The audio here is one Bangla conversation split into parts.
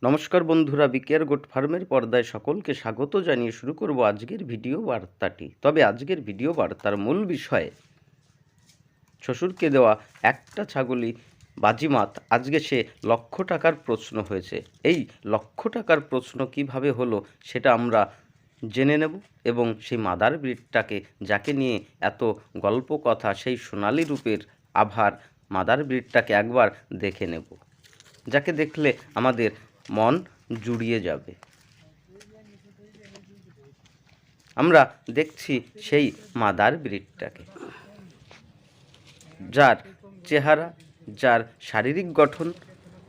নমস্কার বন্ধুরা, বিকেআর গোট ফার্মের পর্দায় সকলকে স্বাগত জানিয়ে শুরু করব আজকের ভিডিও বার্তাটি। তবে আজকের ভিডিও বার্তার মূল বিষয় শ্বশুরকে দেওয়া একটা ছাগলই বাজিমাত। আজকে সে লক্ষ টাকার প্রশ্ন হয়েছে। এই লক্ষ টাকার প্রশ্ন কিভাবে হলো সেটা আমরা জেনে নেব এবং সেই মাদার ব্রিডটাকে যাকে নিয়ে এত গল্প কথা, সেই সোনালী রূপের আভার মাদার ব্রিডটাকে একবার দেখে নেব, যাকে দেখলে আমাদের মন জুড়িয়ে যাবে। আমরা দেখছি সেই মাদার ব্রিডটাকে, যার চেহারা, যার শারীরিক গঠন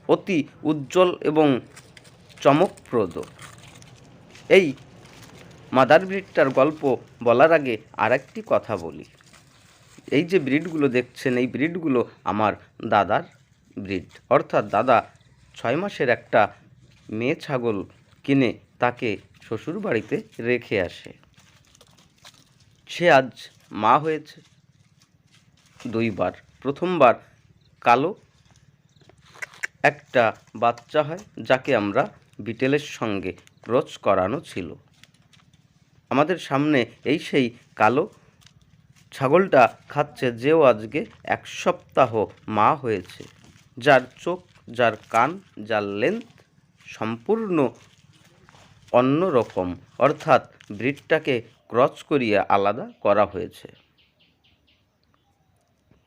অতি উজ্জ্বল এবং চমকপ্রদ। এই মাদার ব্রিডটার গল্প বলার আগে আর একটি কথা বলি। এই যে ব্রিডগুলো দেখছেন, এই ব্রিডগুলো আমার দাদার ব্রিড, অর্থাৎ দাদা 6 মাসের একটা মেয়ে ছাগল কিনে তাকে শ্বশুর বাড়িতে রেখে আসে। সে আজ মা হয়েছে 2 বার। প্রথমবার কালো একটা বাচ্চা হয়, যাকে আমরা বিটেলের সঙ্গে ক্রস করানো ছিল। আমাদের সামনে এই সেই কালো ছাগলটা খাচ্ছে, যেও আজকে 1 সপ্তাহ মা হয়েছে, যার চোখ, যার কান, যার লেন্থ সম্পূর্ণ অন্যরকম, অর্থাৎ ব্রিডটাকে ক্রস করিয়ে আলাদা করা হয়েছে।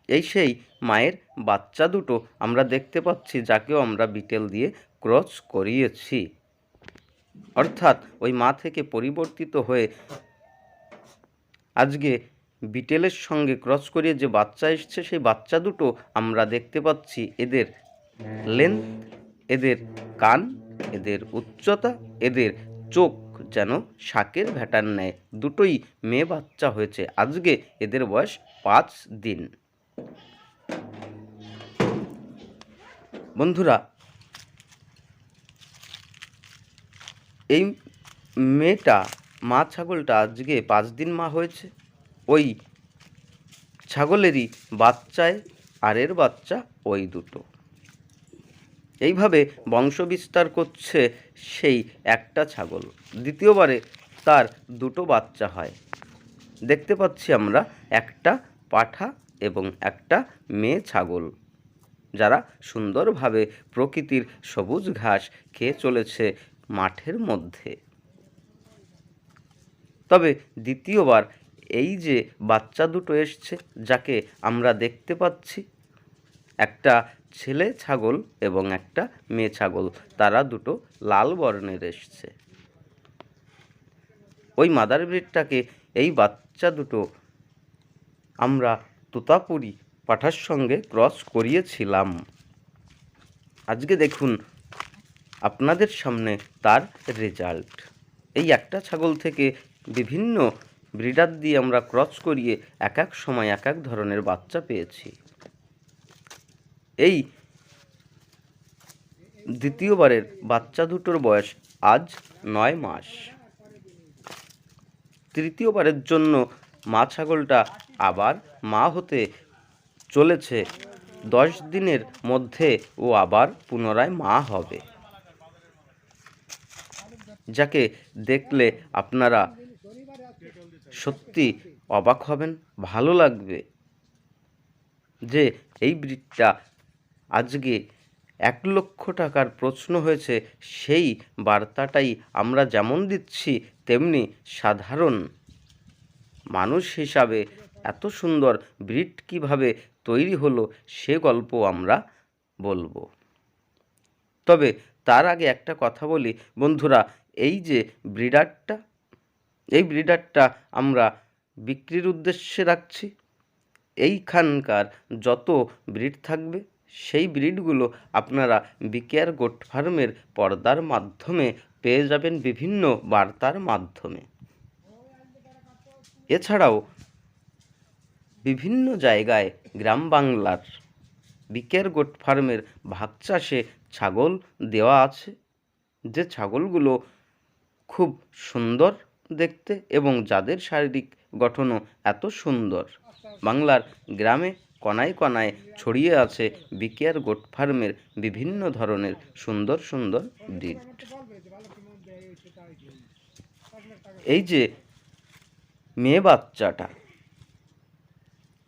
এই সেই মায়ের বাচ্চা দুটো আমরা দেখতে পাচ্ছি, যাকেও আমরা বিটেল দিয়ে ক্রস করিয়েছি, অর্থাৎ ওই মা থেকে পরিবর্তিত হয়ে আজকে বিটেলের সঙ্গে ক্রস করিয়ে যে বাচ্চা এসছে, সেই বাচ্চা দুটো আমরা দেখতে পাচ্ছি। এদের লেন্থ, এদের কান, এদের উচ্চতা, এদের চোখ যেন শাকের ভ্যাটার নেয়। দুটোই মেয়ে বাচ্চা হয়েছে। আজকে এদের বয়স 5 দিন। বন্ধুরা, এই মেয়েটা, মা ছাগলটা আজকে 5 দিন মা হয়েছে। ওই ছাগলেরই বাচ্চায় আরের বাচ্চা ওই দুটো। এইভাবে বংশ বিস্তার করছে সেই একটা ছাগল। দ্বিতীয়বারে তার দুটো বাচ্চা হয়। দেখতে পাচ্ছি আমরা একটা পাঠা এবং একটা মেয়ে ছাগল, যারা সুন্দরভাবে প্রকৃতির সবুজ ঘাস খেয়ে চলেছে মাঠের মধ্যে। তবে দ্বিতীয়বার এই যে বাচ্চা দুটো এসছে, যাকে আমরা দেখতে পাচ্ছি, একটা ছেলে ছাগল এবং একটা মেয়ে ছাগল, তারা দুটো লাল বর্ণের এসছে। ওই মাদার ব্রিডটাকে, এই বাচ্চা দুটো আমরা তোতাপুরি পাঠার সঙ্গে ক্রস করিয়েছিলাম। আজকে দেখুন আপনাদের সামনে তার রেজাল্ট। এই একটা ছাগল থেকে বিভিন্ন ব্রিডার দিয়ে আমরা ক্রস করিয়ে এক এক সময় এক এক ধরনের বাচ্চা পেয়েছি। এই দ্বিতীয়বারের বাচ্চা দুটোর বয়স আজ 9 মাস। তৃতীয়বারের জন্য মা ছাগলটা আবার মা হতে চলেছে। 10 দিনের মধ্যে ও আবার পুনরায় মা হবে, যাকে দেখলে আপনারা সত্যি অবাক হবেন, ভালো লাগবে যে এই ব্রিডটা আজকে 1 লক্ষ টাকার প্রশ্ন হয়েছে। সেই বার্তাটাই আমরা যেমন দিচ্ছি, তেমনি সাধারণ মানুষ হিসাবে এত সুন্দর ব্রিড কিভাবে তৈরি হলো সে গল্প আমরা বলবো। তবে তার আগে একটা কথা বলি বন্ধুরা, এই যে ব্রিডারটা, এই ব্রিডারটা আমরা বিক্রির উদ্দেশ্যে রাখছি। এইখানকার যত ব্রিড থাকবে, সেই ব্রিডগুলো আপনারা বিকেআর গোট ফার্মের পর্দার মাধ্যমে পেয়ে যাবেন, বিভিন্ন বার্তার মাধ্যমে। এছাড়াও বিভিন্ন জায়গায় গ্রাম বাংলার বিকেআর গোট ফার্মের ভাগ চাষে ছাগল দেওয়া আছে, যে ছাগলগুলো খুব সুন্দর দেখতে এবং যাদের শারীরিক গঠনও এত সুন্দর। বাংলার গ্রামে কণায় কণায় ছড়িয়ে আছে বিকেআর গোট ফার্মের বিভিন্ন ধরনের সুন্দর সুন্দর ব্রিড। এই যে মেয়ে বাচ্চাটা,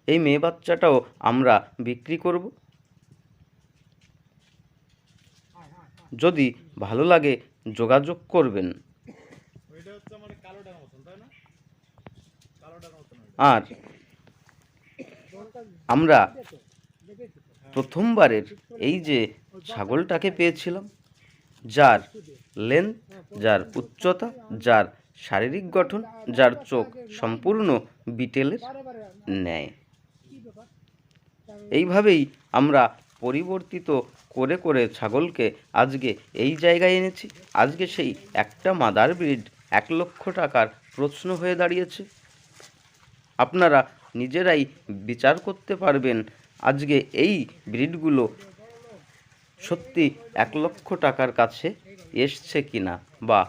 এই মেয়ে বাচ্চাটাও আমরা বিক্রি করব। যদি ভালো লাগে যোগাযোগ করবেন। আর আমরা প্রথমবারের এই যে ছাগলটাকে পেয়েছিলাম, যার লেন্থ, যার উচ্চতা, যার শারীরিক গঠন, যার চোখ সম্পূর্ণ বিটেলের ন্যায়, এইভাবেই আমরা পরিবর্তিত করে করে ছাগলকে আজকে এই জায়গায় এনেছি। আজকে সেই একটা মাদার ব্রিড 1 লক্ষ টাকার প্রশ্ন হয়ে দাঁড়িয়েছে। আপনারা নিজেরাই বিচার করতে পারবেন আজকে এই ব্রিডগুলো সত্যি 1 লক্ষ টাকার কাছে এসছে কিনা। বা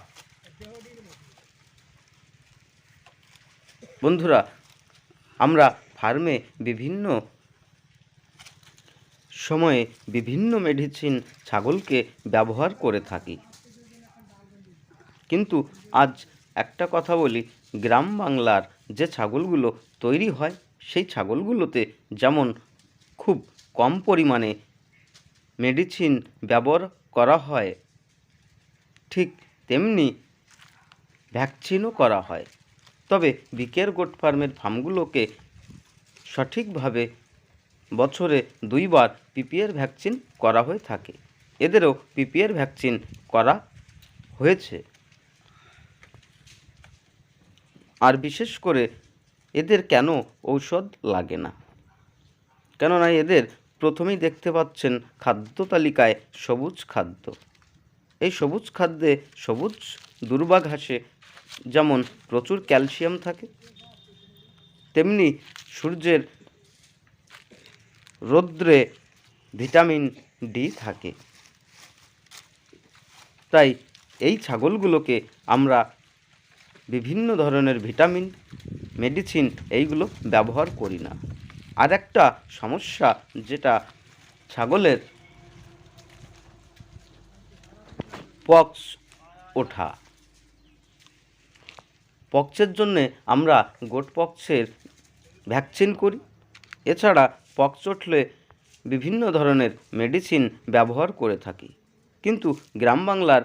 বন্ধুরা, আমরা ফার্মে বিভিন্ন সময়ে বিভিন্ন মেডিসিন ছাগলকে ব্যবহার করে থাকি, কিন্তু আজ একটা কথা বলি, গ্রাম বাংলার যে ছাগলগুলো তৈরি হয় সেই ছাগলগুলোতে যেমন খুব কম পরিমাণে মেডিসিন ব্যবহার করা হয়, ঠিক তেমনি ভ্যাকসিনও করা হয়। তবে বিকেআর গোট ফার্মের ফার্মগুলোকে সঠিকভাবে বছরে 2 বার পিপিআর ভ্যাকসিন করা হয়ে থাকে। এদেরও পিপিআর ভ্যাকসিন করা হয়েছে। আর বিশেষ করে এদের কেন ঔষধ লাগে না, কেননা এদের প্রথমেই দেখতে পাচ্ছেন খাদ্য তালিকায় সবুজ খাদ্য। এই সবুজ খাদ্যে, সবুজ দুর্বা ঘাসে যেমন প্রচুর ক্যালসিয়াম থাকে, তেমনি সূর্যের রৌদ্রে ভিটামিন ডি থাকে। তাই এই ছাগলগুলোকে আমরা বিভিন্ন ধরনের ভিটামিন, মেডিসিন এইগুলো ব্যবহার করি না। আর একটা সমস্যা, যেটা ছাগলের পক্স ওঠা, পক্সের জন্যে আমরা গোট পক্সের ভ্যাকসিন করি। এছাড়া পক্স উঠলে বিভিন্ন ধরনের মেডিসিন ব্যবহার করে থাকি, কিন্তু গ্রাম বাংলার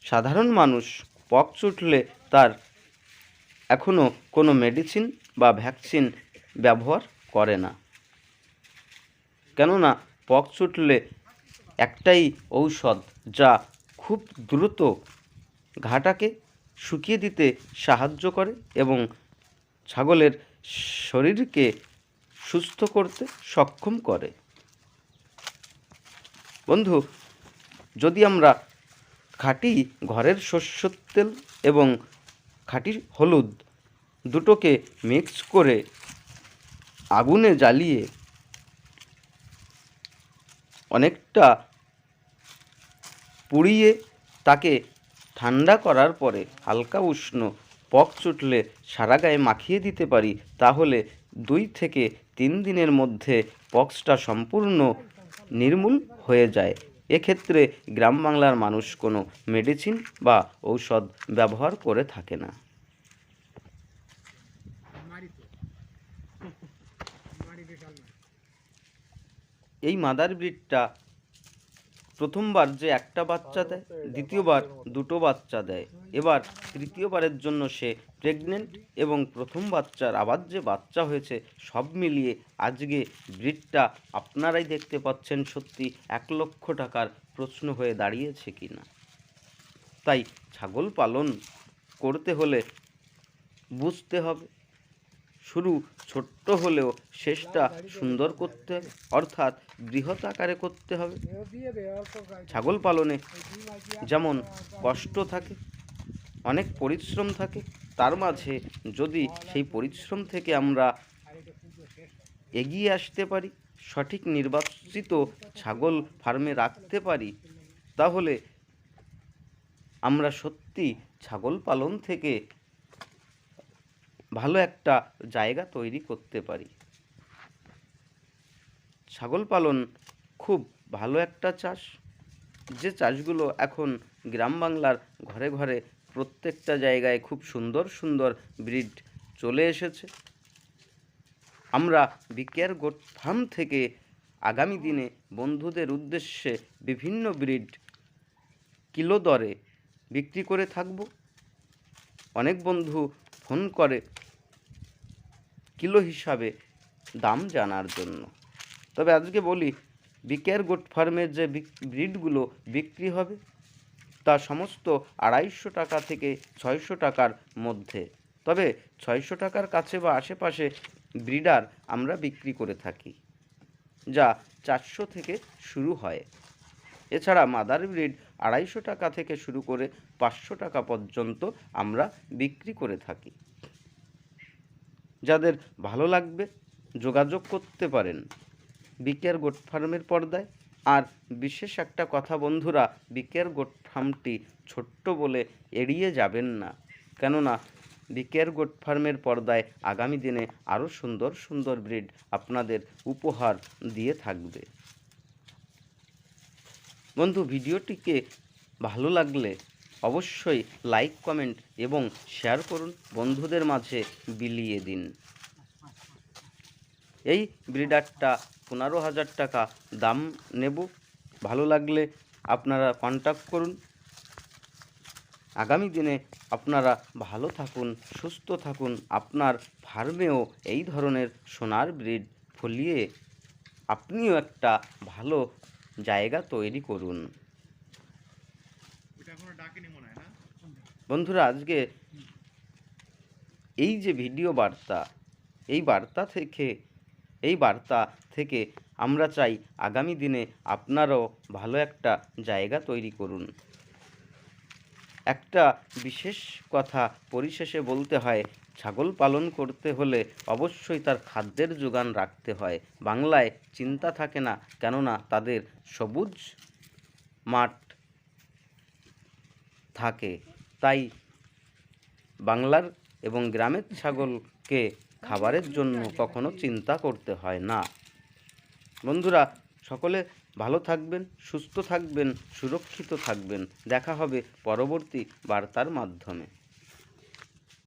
সাধারণ মানুষ পক্স উঠলে তার এখনও কোনো মেডিসিন বা ভ্যাকসিন ব্যবহার করে না। কেননা পক্স উঠলে একটাই ঔষধ, যা খুব দ্রুত ঘাটাকে শুকিয়ে দিতে সাহায্য করে এবং ছাগলের শরীরকে সুস্থ করতে সক্ষম করে। বন্ধু, যদি আমরা খাঁটি ঘরের সরষের তেল এবং খাঁটি হলুদ দুটোকে মিক্স করে আগুনে জ্বালিয়ে অনেকটা পুড়িয়ে তাকে ঠান্ডা করার পরে হালকা উষ্ণ পক্স উঠলে সারা গায়ে মাখিয়ে দিতে পারি, তাহলে 2 থেকে 3 দিনের মধ্যে পক্সটা সম্পূর্ণ নির্মূল হয়ে যায়। এক্ষেত্রে গ্রাম বাংলার মানুষ কোনো মেডিসিন বা ঔষধ ব্যবহার করে থাকে না। এই মাদার ব্রিডটা প্রথমবার যে একটা বাচ্চা দেয়, দ্বিতীয়বার 2টো বাচ্চা দেয়, এবার তৃতীয়বারের জন্য সে প্রেগনেন্ট এবং প্রথম বাচ্চার আবার যে বাচ্চা হয়েছে, সব মিলিয়ে আজকে ব্রিডটা আপনারাই দেখতে পাচ্ছেন সত্যি 1 লক্ষ টাকার প্রশ্ন হয়ে দাঁড়িয়েছে কিনা। তাই ছাগল পালন করতে হলে বুঝতে হবে, শুরু ছোট্ট হলেও শেষটা সুন্দর করতে হবে, অর্থাৎ বৃহৎ আকারে করতে হবে। ছাগল পালনে যেমন কষ্ট থাকে, অনেক পরিশ্রম থাকে, তার মাঝে যদি সেই পরিশ্রম থেকে আমরা এগিয়ে আসতে পারি, সঠিক নির্বাচিত ছাগল ফার্মে রাখতে পারি, তাহলে আমরা সত্যি ছাগল পালন থেকে ভালো একটা জায়গা তৈরি করতে পারি। ছাগল পালন খুব ভালো একটা চাষ, যে চাষগুলো এখন গ্রাম বাংলার ঘরে ঘরে প্রত্যেকটা জায়গায় খুব সুন্দর সুন্দর ব্রিড চলে এসেছে। আমরা বিকেআর গোট ফার্ম থেকে আগামী দিনে বন্ধুদের উদ্দেশ্যে বিভিন্ন ব্রিড কিলো দরে বিক্রি করে থাকব। অনেক বন্ধু ফোন করে কিলো হিসাবে দাম জানার জন্য। তবে আজকে বলি, বিকেআর গোট ফার্মের যে ব্রিডগুলো বিক্রি হবে তা সমস্ত 250 টাকা থেকে 600 টাকার মধ্যে। তবে 600 টাকার কাছে বা আশেপাশে ব্রিডার আমরা বিক্রি করে থাকি, যা 400 থেকে শুরু হয়। এছাড়া মাদার ব্রিড 250 টাকা থেকে শুরু করে 500 টাকা পর্যন্ত আমরা বিক্রি করে থাকি। যাদের ভালো লাগবে যোগাযোগ করতে পারেন বিকেআর গোট ফার্মের পর্দায়। আর বিশেষ একটা কথা বন্ধুরা, বিকেআর গোট ফার্মটি ছোট্ট বলে এড়িয়ে যাবেন না, কেননা বিকেআর গোট ফার্মের পর্দায় আগামী দিনে আরও সুন্দর সুন্দর ব্রিড আপনাদের উপহার দিয়ে থাকবে। বন্ধু, ভিডিওটিকে ভালো লাগলে অবশ্যই লাইক, কমেন্ট এবং শেয়ার করুন, বন্ধুদের মাঝে বিলিয়ে দিন। এই ব্রিডারটা 15,000 টাকা দাম নেব। ভালো লাগলে আপনারা কন্ট্যাক্ট করুন। আগামী দিনে আপনারা ভালো থাকুন, সুস্থ থাকুন, আপনার ফার্মেও এই ধরনের সোনার ব্রিড ফলিয়ে আপনিও একটা ভালো জায়গা তৈরি করুন। বন্ধুরা, আজকে এই যে ভিডিও বার্তা, এই বার্তা থেকে আমরা চাই আগামী দিনে আপনারাও ভালো একটা জায়গা তৈরি করুন। একটা বিশেষ কথা পরিশেষে বলতে হয়, ছাগল পালন করতে হলে অবশ্যই তার খাদ্যের যোগান রাখতে হয়। বাংলায় চিন্তা থাকে না, কেননা তাদের সবুজ মাঠ থাকে। তাই বাংলার এবং গ্রামের ছাগলকে খাবারের জন্য কখনো চিন্তা করতে হয় না। বন্ধুরা, সকলে ভালো থাকবেন, সুস্থ থাকবেন, সুরক্ষিত থাকবেন। দেখা হবে পরবর্তী বার্তার মাধ্যমে।